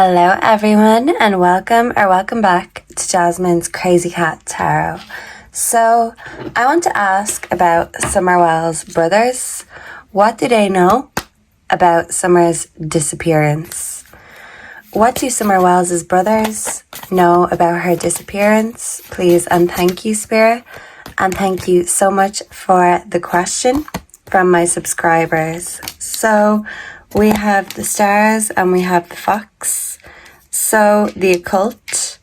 Hello everyone and welcome back to Jasmine's Crazy Cat Tarot. So I want to ask about Summer Wells' brothers. What do they know about Summer's disappearance? What do Summer Wells' brothers know about her disappearance? Please and thank you, Spirit. And thank you so much for the question from my subscribers. So we have the stars and we have the fox. So the occult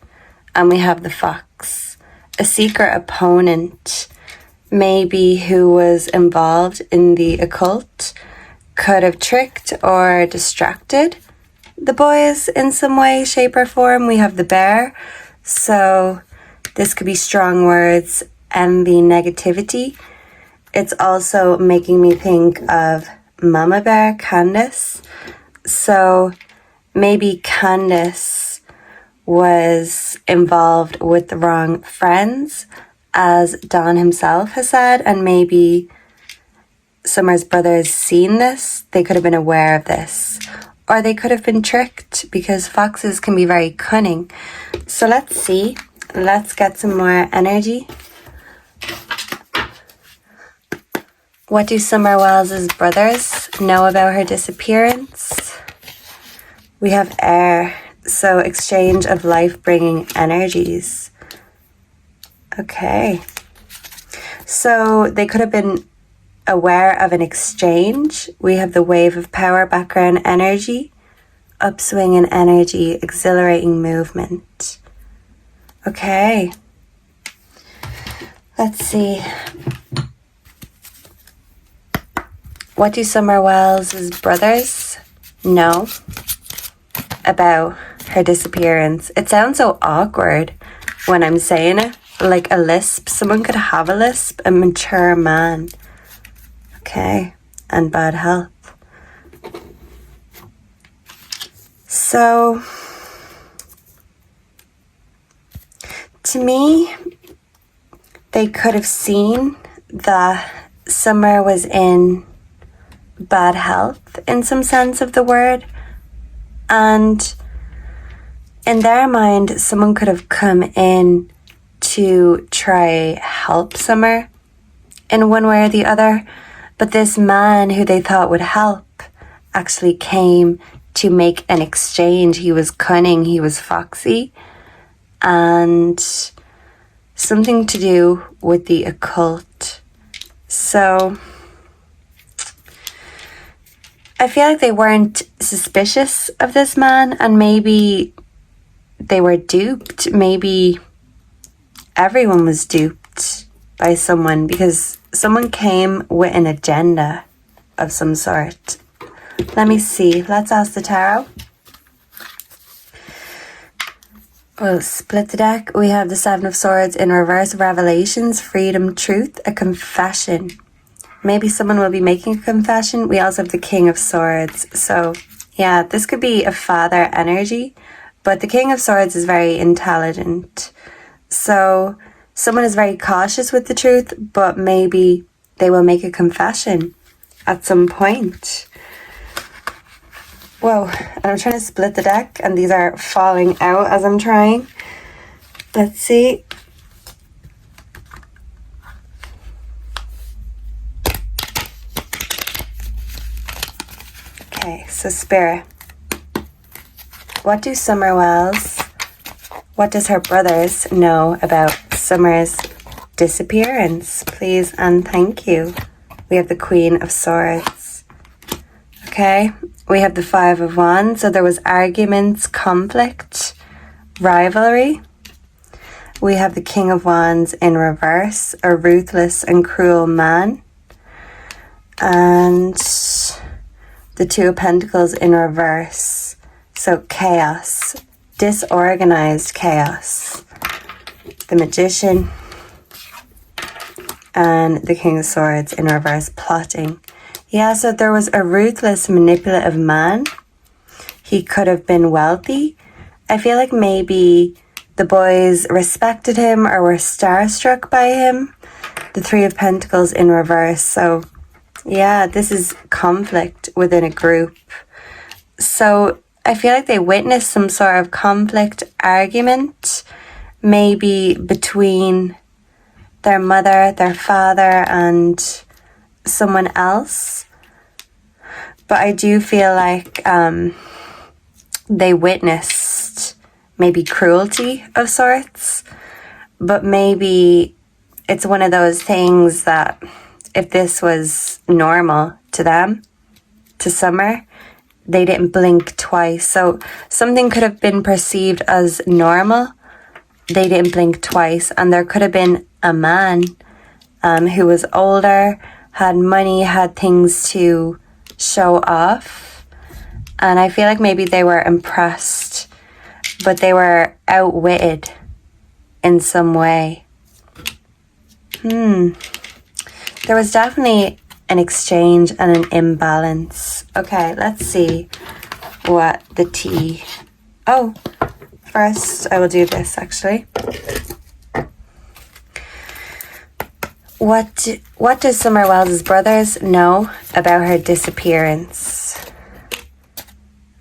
and we have the fox. A secret opponent, maybe who was involved in the occult, could have tricked or distracted the boys in some way, shape or form. We have the bear. So this could be strong words, envy, negativity. It's also making me think of Mama Bear, Candace. So maybe Candace was involved with the wrong friends, as Don himself has said, and maybe Summer's brothers seen this. They could have been aware of this, or they could have been tricked, because foxes can be very cunning. So let's see. Let's get some more energy. What do Summer Wells' brothers know about her disappearance? We have air, so exchange of life-bringing energies. Okay. So they could have been aware of an exchange. We have the wave of power, background energy, upswing in energy, exhilarating movement. Okay. Let's see. What do Summer Wells' brothers know about her disappearance? It sounds so awkward when I'm saying it, like a lisp. Someone could have a lisp, a mature man. Okay, and bad health. So, to me, they could have seen that Summer was in bad health in some sense of the word, and in their mind someone could have come in to try help Summer in one way or the other, but this man who they thought would help actually came to make an exchange. He was cunning, he was foxy, and something to do with the occult. So I feel like they weren't suspicious of this man, and maybe they were duped. Maybe everyone was duped by someone, because someone came with an agenda of some sort. Let me see. Let's ask the tarot. We'll split the deck. We have the Seven of Swords in reverse, revelations, freedom, truth, a confession. Maybe someone will be making a confession. We also have the King of Swords. So yeah, this could be a father energy, but the King of Swords is very intelligent. So someone is very cautious with the truth, but maybe they will make a confession at some point. Whoa, and I'm trying to split the deck and these are falling out as I'm trying. Let's see. Okay, so Spirit, what do Summer Wells, what does her brothers know about Summer's disappearance? Please and thank you. We have the Queen of Swords. Okay, we have the Five of Wands. So there was arguments, conflict, rivalry. We have the King of Wands in reverse, a ruthless and cruel man. And the Two of Pentacles in reverse. So chaos, disorganized chaos. The Magician and the King of Swords in reverse, plotting. Yeah, so there was a ruthless, manipulative man. He could have been wealthy. I feel like maybe the boys respected him or were starstruck by him. The Three of Pentacles in reverse. So yeah, this is conflict within a group. So I feel like they witnessed some sort of conflict, argument, maybe between their mother, their father, and someone else. But I do feel like they witnessed maybe cruelty of sorts. But maybe it's one of those things that if this was normal to them, to Summer, they didn't blink twice. So something could have been perceived as normal. They didn't blink twice. And there could have been a man who was older, had money, had things to show off. And I feel like maybe they were impressed, but they were outwitted in some way. There was definitely an exchange and an imbalance. Okay, let's see what the tea... Oh, first I will do this actually. What does Summer Wells' brothers know about her disappearance?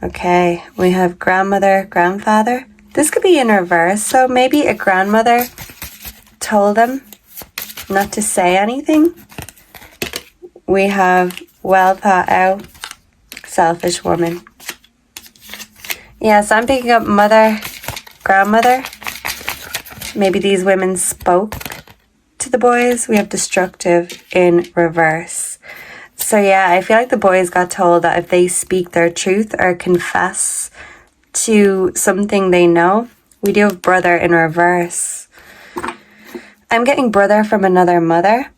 Okay, we have grandmother, grandfather. This could be in reverse, so maybe a grandmother told them not to say anything. We have well thought out, selfish woman. Yeah, so I'm picking up mother, grandmother. Maybe these women spoke to the boys. We have destructive in reverse. So yeah, I feel like the boys got told that if they speak their truth or confess to something they know. We do have brother in reverse. I'm getting brother from another mother.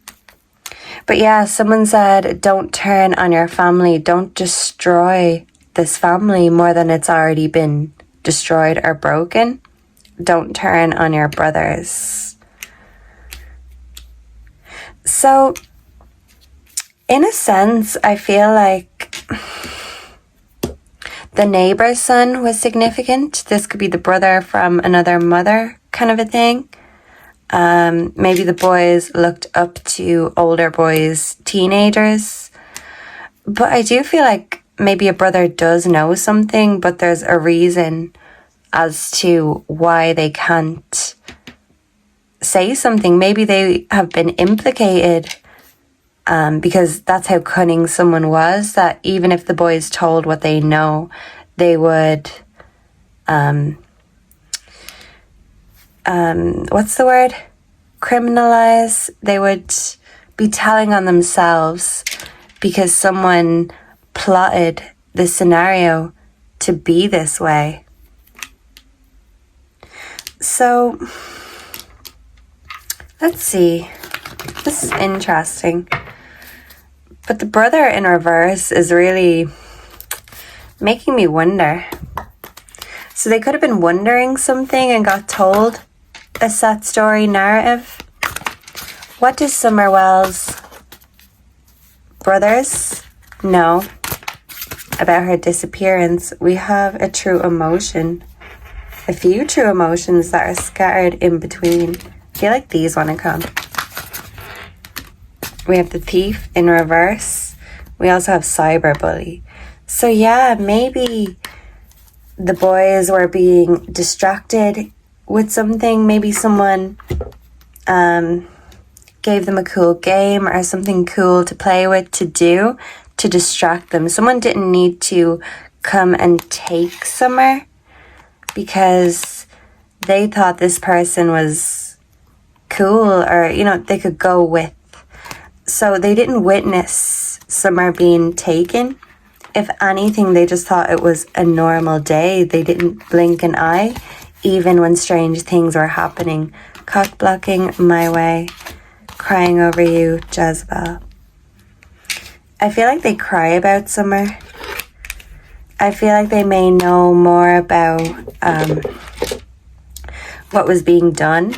But yeah, someone said, don't turn on your family. Don't destroy this family more than it's already been destroyed or broken. Don't turn on your brothers. So, in a sense, I feel like the neighbor's son was significant. This could be the brother from another mother kind of a thing. Maybe the boys looked up to older boys, teenagers. But I do feel like maybe a brother does know something, but there's a reason as to why they can't say something. Maybe they have been implicated because that's how cunning someone was, that even if the boys told what they know, they would, what's the word? Criminalize. They would be telling on themselves because someone plotted the scenario to be this way. So, let's see. This is interesting. But the brother in reverse is really making me wonder. So they could have been wondering something and got told a set story narrative. What does Summer Wells' brothers know about her disappearance? We have a true emotion. A few true emotions that are scattered in between. I feel like these want to come. We have the thief in reverse. We also have cyberbully. So yeah, maybe the boys were being distracted with something. Maybe someone gave them a cool game or something cool to play with, to do, to distract them. Someone didn't need to come and take Summer because they thought this person was cool, or, you know, they could go with. So they didn't witness Summer being taken. If anything, they just thought it was a normal day. They didn't blink an eye, even when strange things were happening. Cock blocking my way. Crying over you, Jezebel. I feel like they cry about Summer. I feel like they may know more about what was being done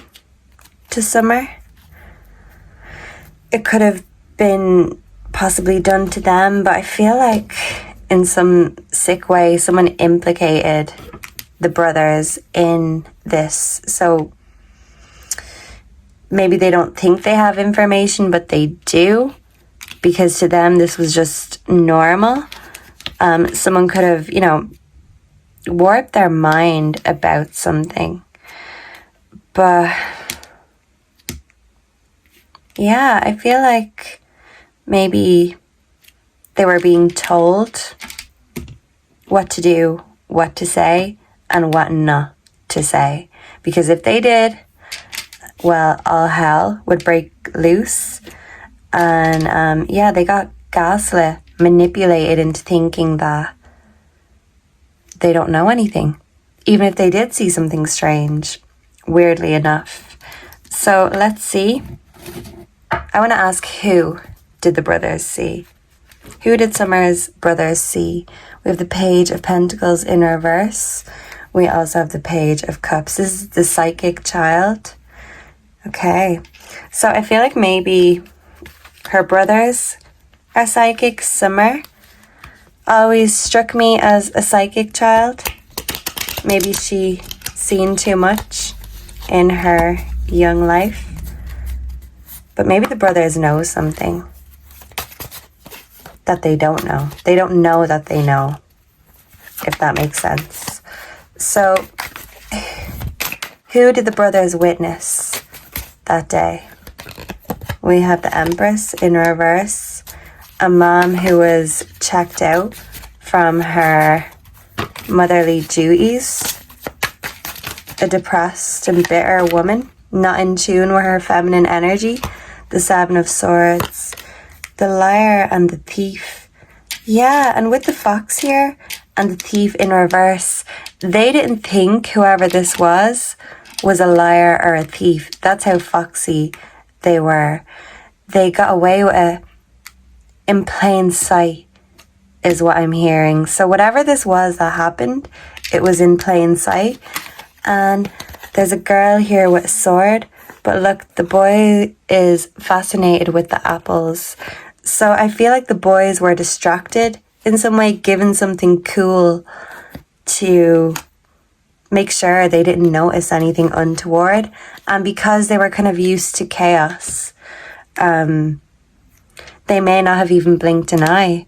to Summer. It could have been possibly done to them, but I feel like in some sick way someone implicated the brothers in this. So maybe they don't think they have information, but they do, because to them this was just normal. Someone could have, you know, warp their mind about something. But yeah, I feel like maybe they were being told what to do, what to say, and what not to say. Because if they did, well, all hell would break loose. And yeah, they got gaslit, manipulated into thinking that they don't know anything, even if they did see something strange, weirdly enough. So let's see. I want to ask, who did the brothers see? Who did Summer's brothers see? We have the Page of Pentacles in reverse. We also have the Page of Cups. This is the psychic child. Okay. So I feel like maybe her brothers are psychic. Summer always struck me as a psychic child. Maybe she seen too much in her young life. But maybe the brothers know something that they don't know. They don't know that they know, if that makes sense. So, who did the brothers witness that day? We have the Empress in reverse, a mom who was checked out from her motherly duties, a depressed and bitter woman, not in tune with her feminine energy, the Seven of Swords, the Liar and the Thief. Yeah, and with the Fox here and the Thief in reverse, they didn't think whoever this was a liar or a thief. That's how foxy they were. They got away with it in plain sight, is what I'm hearing. So whatever this was that happened, it was in plain sight. And there's a girl here with a sword, but look, the boy is fascinated with the apples. So I feel like the boys were distracted in some way, given something cool to make sure they didn't notice anything untoward. And because they were kind of used to chaos, they may not have even blinked an eye,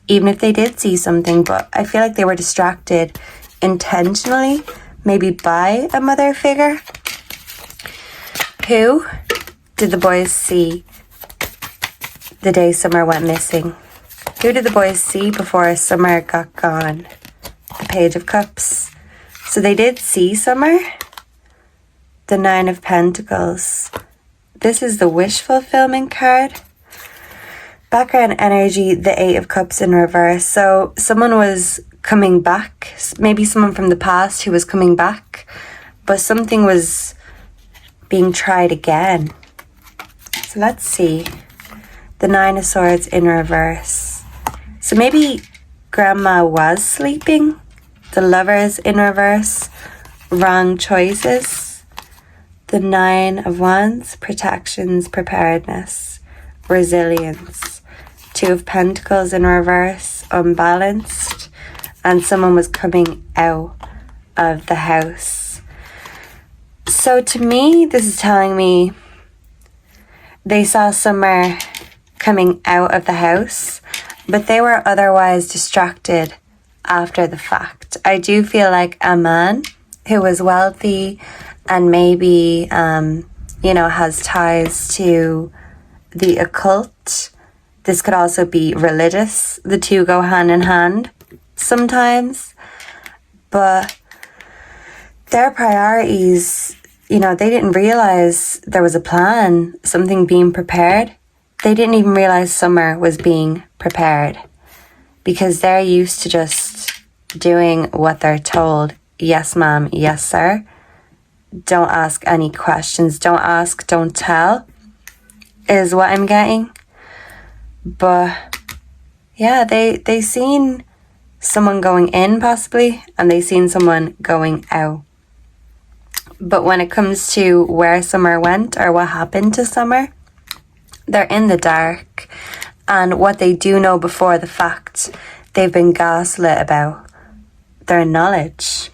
even if they did see something. But I feel like they were distracted intentionally, maybe by a mother figure. Who did the boys see the day Summer went missing? Who did the boys see before Summer got gone? The Page of Cups. So they did see Summer. The Nine of Pentacles. This is the wish fulfillment card. Background energy, the Eight of Cups in reverse. So someone was coming back, maybe someone from the past who was coming back, but something was being tried again. So let's see. The Nine of Swords in reverse. So maybe grandma was sleeping. The Lovers in reverse. Wrong choices. The Nine of Wands. Protections, preparedness, resilience. Two of Pentacles in reverse. Unbalanced. And someone was coming out of the house. So to me, this is telling me they saw Summer coming out of the house, but they were otherwise distracted after the fact. I do feel like a man who was wealthy and maybe, has ties to the occult. This could also be religious. The two go hand in hand sometimes. But their priorities, they didn't realize there was a plan, something being prepared. They didn't even realize Summer was being prepared because they're used to just doing what they're told. Yes, ma'am. Yes, sir. Don't ask any questions. Don't ask, don't tell is what I'm getting. But yeah, they seen someone going in possibly, and they seen someone going out. But when it comes to where Summer went or what happened to Summer, they're in the dark. And what they do know before the fact, they've been gaslit about their knowledge.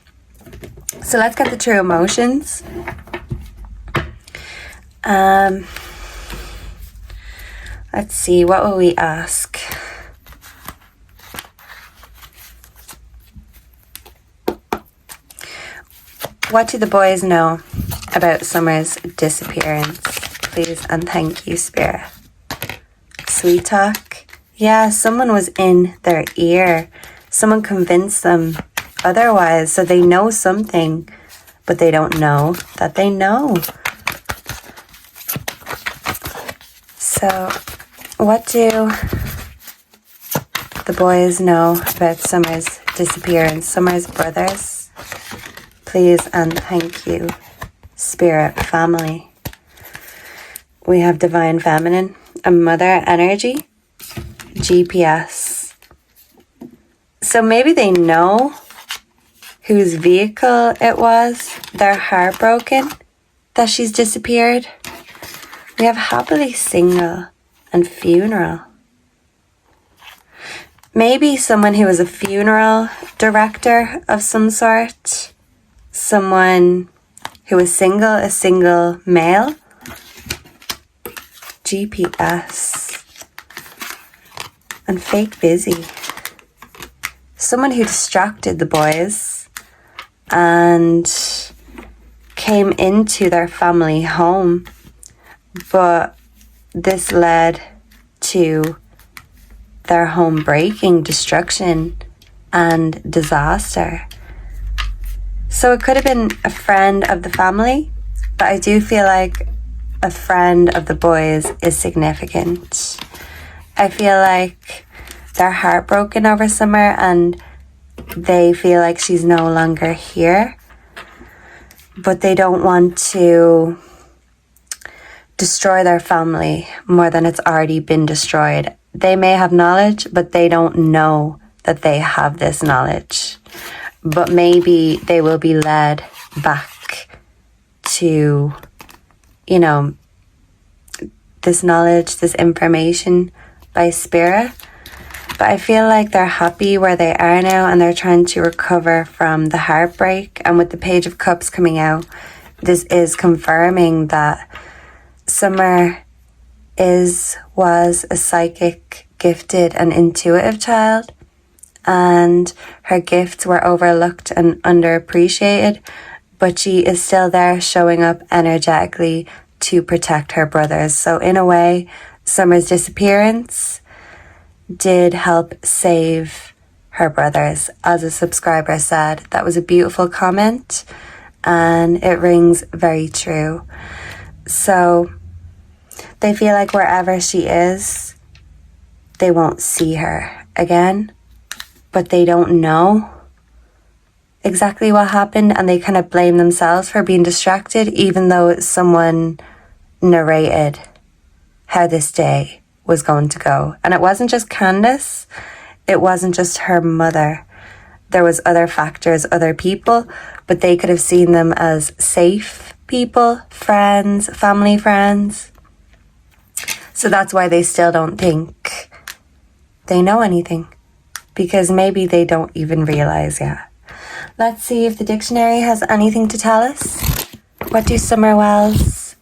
So let's get the true emotions. Let's see, what will we ask? What do the boys know about Summer's disappearance? Please and thank you, Spirit. Sweet talk. Yeah, someone was in their ear. Someone convinced them otherwise, so they know something, but they don't know that they know. So, what do the boys know about Summer's disappearance? Summer's brothers? Please and thank you, Spirit family. We have Divine Feminine, a Mother Energy, GPS. So maybe they know whose vehicle it was. They're heartbroken that she's disappeared. We have Happily Single and Funeral. Maybe someone who was a funeral director of some sort. Someone who was single, a single male. GPS. And fake busy. Someone who distracted the boys and came into their family home, but this led to their home breaking, destruction, and disaster. So it could have been a friend of the family, but I do feel like a friend of the boys is significant. I feel like they're heartbroken over Summer and they feel like she's no longer here, but they don't want to destroy their family more than it's already been destroyed. They may have knowledge, but they don't know that they have this knowledge. But maybe they will be led back to, you know, this knowledge, this information by Spirit. But I feel like they're happy where they are now and they're trying to recover from the heartbreak. And with the Page of Cups coming out, this is confirming that Summer was a psychic, gifted and intuitive child, and her gifts were overlooked and underappreciated, but she is still there showing up energetically to protect her brothers. So in a way, Summer's disappearance did help save her brothers. As a subscriber said, that was a beautiful comment and it rings very true. So they feel like wherever she is, they won't see her again, but they don't know exactly what happened and they kind of blame themselves for being distracted, even though someone narrated how this day was going to go. And it wasn't just Candace, it wasn't just her mother. There was other factors, other people, but they could have seen them as safe people, friends, family friends. So that's why they still don't think they know anything, because maybe they don't even realize yet. Let's see if the dictionary has anything to tell us. What do Summer Wells?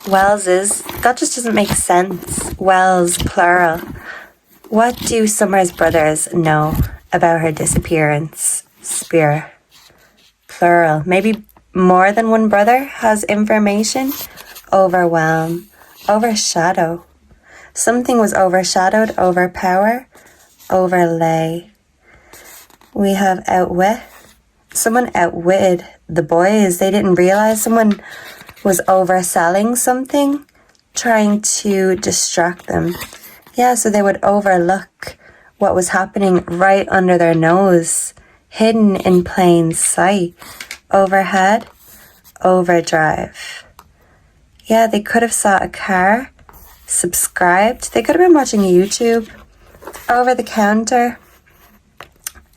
Wells is, that just doesn't make sense. Wells, plural. What do Summer's brothers know about her disappearance? Spirit. Plural. Maybe more than one brother has information. Overwhelm. Overshadow. Something was overshadowed, overpower, overlay. We have outwit. Someone outwitted the boys. They didn't realize someone was overselling something, trying to distract them. Yeah, so they would overlook what was happening right under their nose, hidden in plain sight. Overhead, overdrive. Yeah, they could have saw a car, subscribed. They could have been watching YouTube. Over the counter.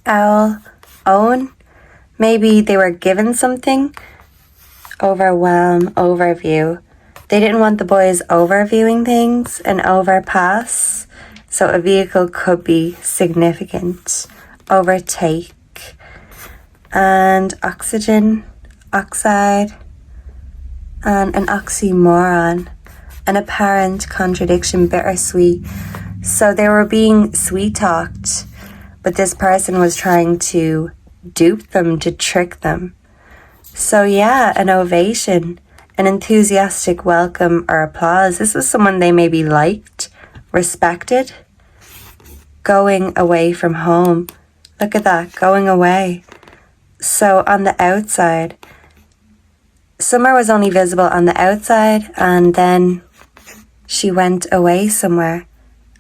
Owl, own. Maybe they were given something. Overwhelm, overview. They didn't want the boys overviewing things and overpass. So a vehicle could be significant. Overtake. And oxygen, oxide. And an oxymoron. An apparent contradiction, bittersweet. So they were being sweet-talked, but this person was trying to dupe them, to trick them. So yeah, an ovation, an enthusiastic welcome or applause. This was someone they maybe liked, respected, going away from home. Look at that, going away. So on the outside, Summer was only visible on the outside, and then she went away somewhere,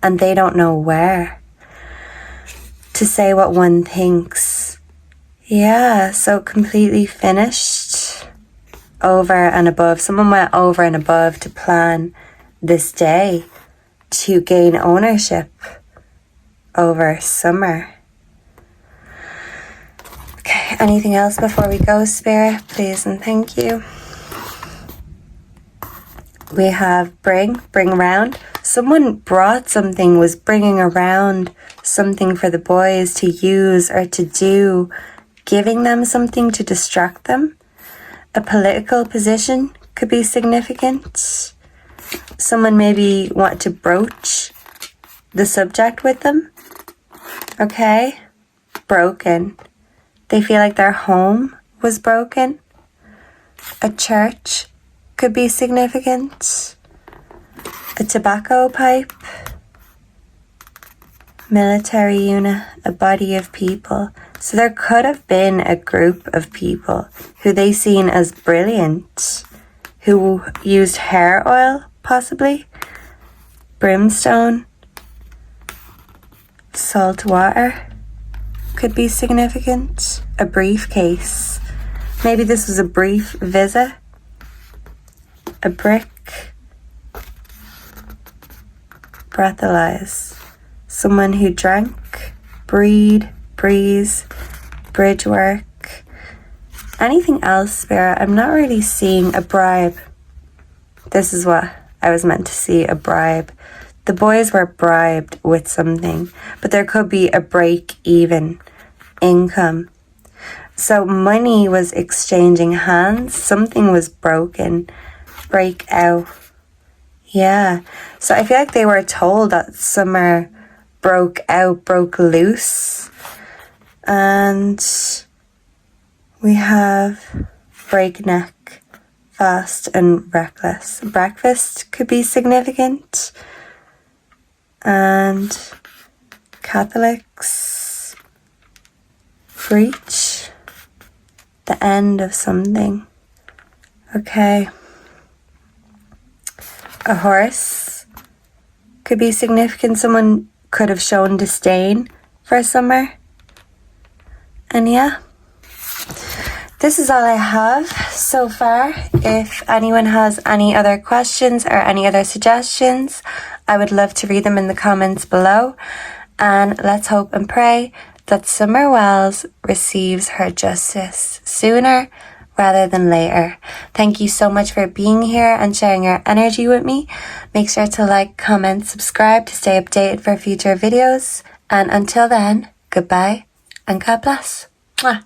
and they don't know where. To say what one thinks. Yeah, so completely finished. Over and above. Someone went over and above to plan this day to gain ownership over Summer. Okay, anything else before we go, Spirit? Please and thank you. We have bring around. Someone brought something, was bringing around something for the boys to use or to do, giving them something to distract them. A political position could be significant. Someone maybe want to broach the subject with them. Okay? Broken. They feel like their home was broken. A church could be significant. A tobacco pipe. Military unit. A body of people. So there could have been a group of people who they seen as brilliant, who used hair oil, possibly, brimstone, salt water could be significant, a briefcase. Maybe this was a brief visit, a brick, breathalyze, someone who drank, breeze, bridge work. Anything else, Spirit? I'm not really seeing a bribe. This is what I was meant to see, a bribe. The boys were bribed with something, but there could be a break-even income. So money was exchanging hands. Something was broken. Break out. Yeah. So I feel like they were told that Summer broke out, broke loose. And we have breakneck, fast and reckless. Breakfast could be significant. And Catholics preach the end of something. Okay. A horse could be significant. Someone could have shown disdain for Summer. And yeah, this is all I have so far. If anyone has any other questions or any other suggestions, I would love to read them in the comments below. And let's hope and pray that Summer Wells receives her justice sooner rather than later. Thank you so much for being here and sharing your energy with me. Make sure to like, comment, subscribe to stay updated for future videos. And until then, goodbye and God bless. Mwah.